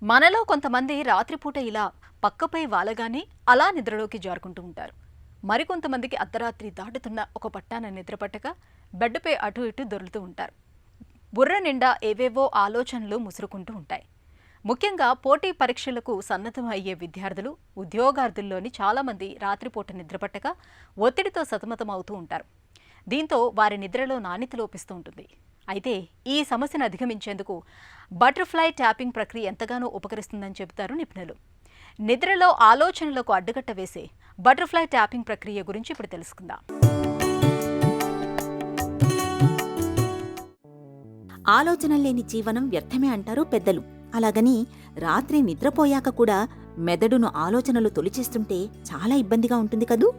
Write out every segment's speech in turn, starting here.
మనలో కొంతమంది రాత్రిపూట ఇలా పక్కపై వాలగానే అలా నిద్రలోకి జారుకుంటూ ఉంటారు. మరికొంతమందికి అర్ధరాత్రి దాటుతున్న ఒక పట్టాన నిద్రపట్టక బెడ్పై అటు ఇటు దొర్లుతూ ఉంటారు. బుర్ర నిండా ఏవేవో ఆలోచనలు ముసురుకుంటూ ఉంటాయి. ముఖ్యంగా పోటీ పరీక్షలకు సన్నద్ధం అయ్యే విద్యార్థులు, ఉద్యోగార్థుల్లోని చాలామంది రాత్రిపూట నిద్రపట్టక ఒత్తిడితో సతమతం అవుతూ ఉంటారు. దీంతో వారి నిద్రలో నాణ్యత లోపిస్తూ ఉంటుంది. అయితే ఈ సమస్యను అధిగమించేందుకు బటర్ఫ్లై ట్యాపింగ్ ప్రక్రియ ఎంతగానో ఉపకరిస్తుందని చెబుతారు నిపుణులు. నిద్రలో ఆలోచనలకు అడ్డుకట్ట వేసే బటర్ఫ్లై ట్యాపింగ్ ప్రక్రియ గురించి ఇప్పుడు తెలుసుకుందాం. ఆలోచన లేని జీవనం వ్యర్థమే అంటారు పెద్దలు. అలాగని రాత్రి నిద్రపోయాక కూడా మెదడును ఆలోచనలు తొలిచేస్తుంటే చాలా ఇబ్బందిగా ఉంటుంది కదూ.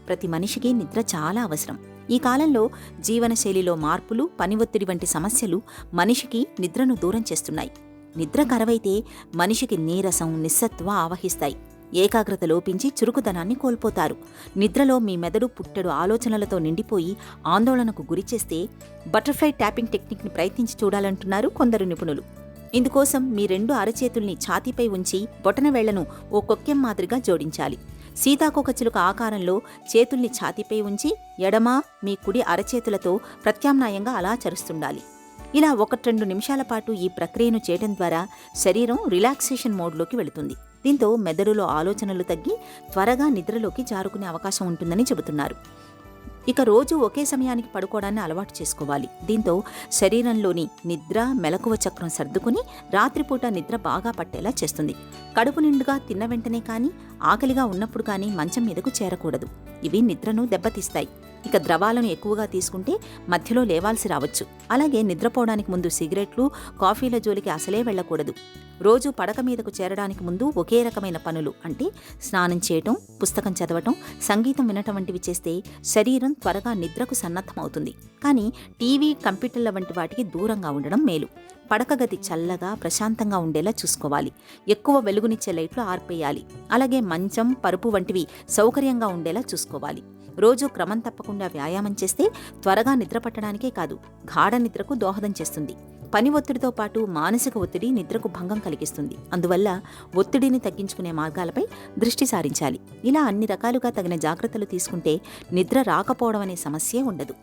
ప్రతి మనిషికి నిద్ర చాలా అవసరం. ఈ కాలంలో జీవనశైలిలో మార్పులు, పని ఒత్తిడి వంటి సమస్యలు మనిషికి నిద్రను దూరం చేస్తున్నాయి. నిద్ర కరవైతే మనిషికి నీరసం, నిస్సత్వ ఆవహిస్తాయి. ఏకాగ్రత లోపించి చురుకుదనాన్ని కోల్పోతారు. నిద్రలో మీ మెదడు పుట్టెడు ఆలోచనలతో నిండిపోయి ఆందోళనకు గురిచేస్తే బటర్ఫ్లై ట్యాపింగ్ టెక్నిక్ని ప్రయత్నించి చూడాలంటున్నారు కొందరు నిపుణులు. ఇందుకోసం మీ 2 అరచేతుల్ని ఛాతీపై ఉంచి బొటనవేళ్లను ఓ కొక్కెం మాదిరిగా జోడించాలి. సీతాకోకచిలుక ఆకారంలో చేతుల్ని ఛాతీపై ఉంచి ఎడమ, మీ కుడి అరచేతులతో ప్రత్యామ్నాయంగా అలా చరుస్తుండాలి. ఇలా 1-2 నిమిషాల పాటు ఈ ప్రక్రియను చేయడం ద్వారా శరీరం రిలాక్సేషన్ మోడ్లోకి వెళుతుంది. దీంతో మెదడులో ఆలోచనలు తగ్గి త్వరగా నిద్రలోకి జారుకునే అవకాశం ఉంటుందని చెబుతున్నారు. ఇక రోజు ఒకే సమయానికి పడుకోవడాన్ని అలవాటు చేసుకోవాలి. దీంతో శరీరంలోని నిద్ర మెలకువ చక్రం సర్దుకుని రాత్రిపూట నిద్ర బాగా పట్టేలా చేస్తుంది. కడుపు నిండుగా తిన్న వెంటనే కానీ, ఆకలిగా ఉన్నప్పుడు కానీ మంచం మీదకు చేరకూడదు. ఇవి నిద్రను దెబ్బతీస్తాయి. ఇక ద్రవాలను ఎక్కువగా తీసుకుంటే మధ్యలో లేవాల్సి రావచ్చు. అలాగే నిద్రపోవడానికి ముందు సిగరెట్లు, కాఫీల జోలికి అసలే వెళ్లకూడదు. రోజు పడక మీదకు చేరడానికి ముందు ఒకే రకమైన పనులు అంటే స్నానం చేయటం, పుస్తకం చదవటం, సంగీతం వినటం వంటివి చేస్తే శరీరం త్వరగా నిద్రకు సన్నద్ధమవుతుంది. కానీ టీవీ, కంప్యూటర్ల వంటి వాటికి దూరంగా ఉండడం మేలు. పడక గది చల్లగా, ప్రశాంతంగా ఉండేలా చూసుకోవాలి. ఎక్కువ వెలుగునిచ్చే లైట్లు ఆర్పేయాలి. అలాగే మంచం, పరుపు వంటివి సౌకర్యంగా ఉండేలా చూసుకోవాలి. రోజు క్రమం తప్పకుండా వ్యాయామం చేస్తే త్వరగా నిద్ర పట్టడానికే కాదు, గాఢ నిద్రకు దోహదం చేస్తుంది. పని ఒత్తిడితో పాటు మానసిక ఒత్తిడి నిద్రకు భంగం కలిగిస్తుంది. అందువల్ల ఒత్తిడిని తగ్గించుకునే మార్గాలపై దృష్టి సారించాలి. ఇలా అన్ని రకాలుగా తగిన జాగ్రత్తలు తీసుకుంటే నిద్ర రాకపోవడం అనే సమస్యే ఉండదు.